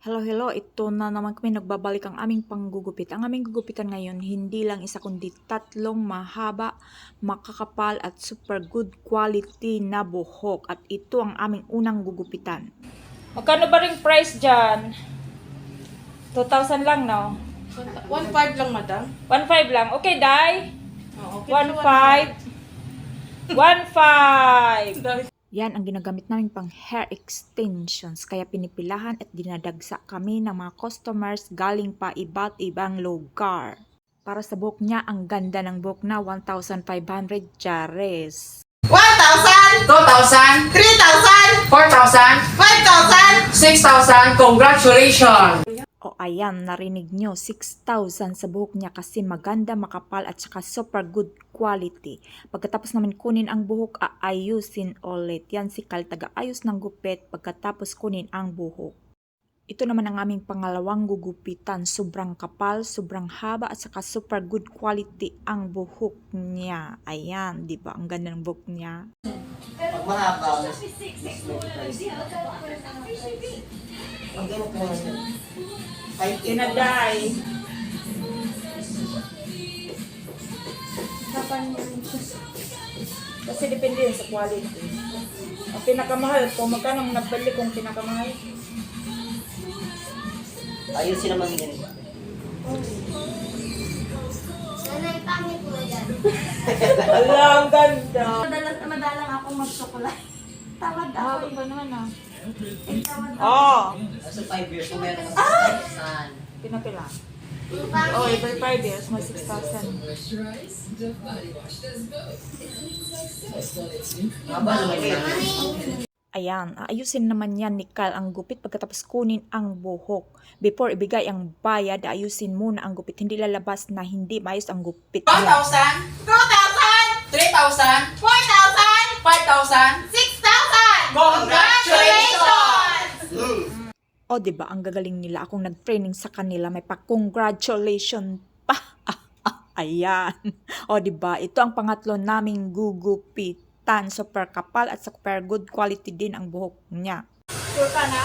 Hello, hello. Ito na naman kami nagbabalik ang aming panggugupit. Ang aming gugupitan ngayon, hindi lang isa kundi tatlong mahaba, makakapal at super good quality na buhok. At ito ang aming unang gugupitan. Magkano ba ring price dyan? 2,000 lang, no? 1.5 lang, madam. 1,500 lang. Okay, Day? Oo, 1,500. 1,500. 1.5. Yan ang ginagamit namin pang hair extensions. Kaya pinipilahan at dinadagsa kami ng mga customers galing pa iba't ibang lugar. Para sa buhok niya, ang ganda ng buhok na 1,500 chares. 1,000! 2,000, 3,000! 4,000, 5,000! 6,000, congratulations! O ayan, narinig nyo, 6,000 sa buhok niya kasi maganda, makapal at saka super good quality. Pagkatapos namin kunin ang buhok, aayusin ulit. Yan si Kal, taga-ayos ng gupit pagkatapos kunin ang buhok. Ito naman ang aming pangalawang gugupitan. Sobrang kapal, sobrang haba at saka super good quality ang buhok niya. Ayan, di ba? Ang ganda ng buhok niya. Pag mahaba, ang gamot mo lang. Tinaday. Kasi depende yun sa quality. Ang pinakamahal, kung magkano ang nagbali kung pinakamahal. Ayusin naman ganito. Nanay, pangit mo yan. Ala, ang ganda. Madalang akong mag-chocolate. Tawad ako. Ba naman ah? Tawad ako. Oh, Nasa 5 years kung meron ka sa pinapila. Yung Oh, pangit. every 5 years, may 6,000. haba naman yan. Ayan, ayusin naman yan ni Kal ang gupit pagkatapos kunin ang buhok. Before ibigay ang bayad, ayusin muna ang gupit. Hindi lalabas na hindi maayos ang gupit niya. 1,000! 2,000! 3,000, 4,000! 5,000, 6,000! Congratulations! O, diba, ang gagaling nila. Akong nag-training sa kanila, may pa-congratulations pa. Ayan. O, diba, ito ang pangatlo naming gugupitan. Super kapal at super good quality din ang buhok niya. Sure ka na?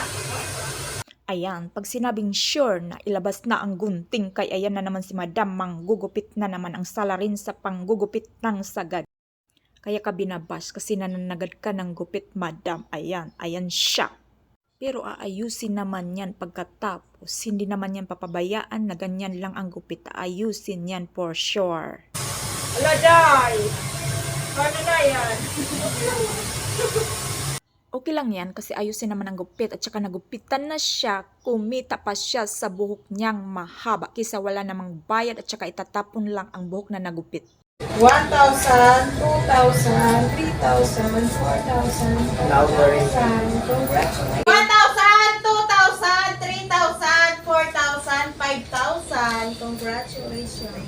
Ayan, pag sinabing sure na ilabas na ang gunting, kay ayan na naman si Madam, manggugupit na naman ang salarin sa panggugupit ng sagad. Kaya ka binabash kasi nananagad ka ng gupit, Madam. Ayan, ayan siya. Pero aayusin naman yan pagkatapos. Hindi naman yan papabayaan na ganyan lang ang gupit. Aayusin yan for sure. Ala, Day! Paano na yan? Okay lang yan kasi ayusin naman ang gupit at saka nagupitan na siya. Kumita pa siya sa buhok niyang mahaba kaysa wala namang bayad at saka itatapon lang ang buhok na nagupit. 1,000, 2,000, 3,000, 4,000, 5,000. Congratulations! 1,000, 2,000, 3,000, 4,000, 5,000. Congratulations!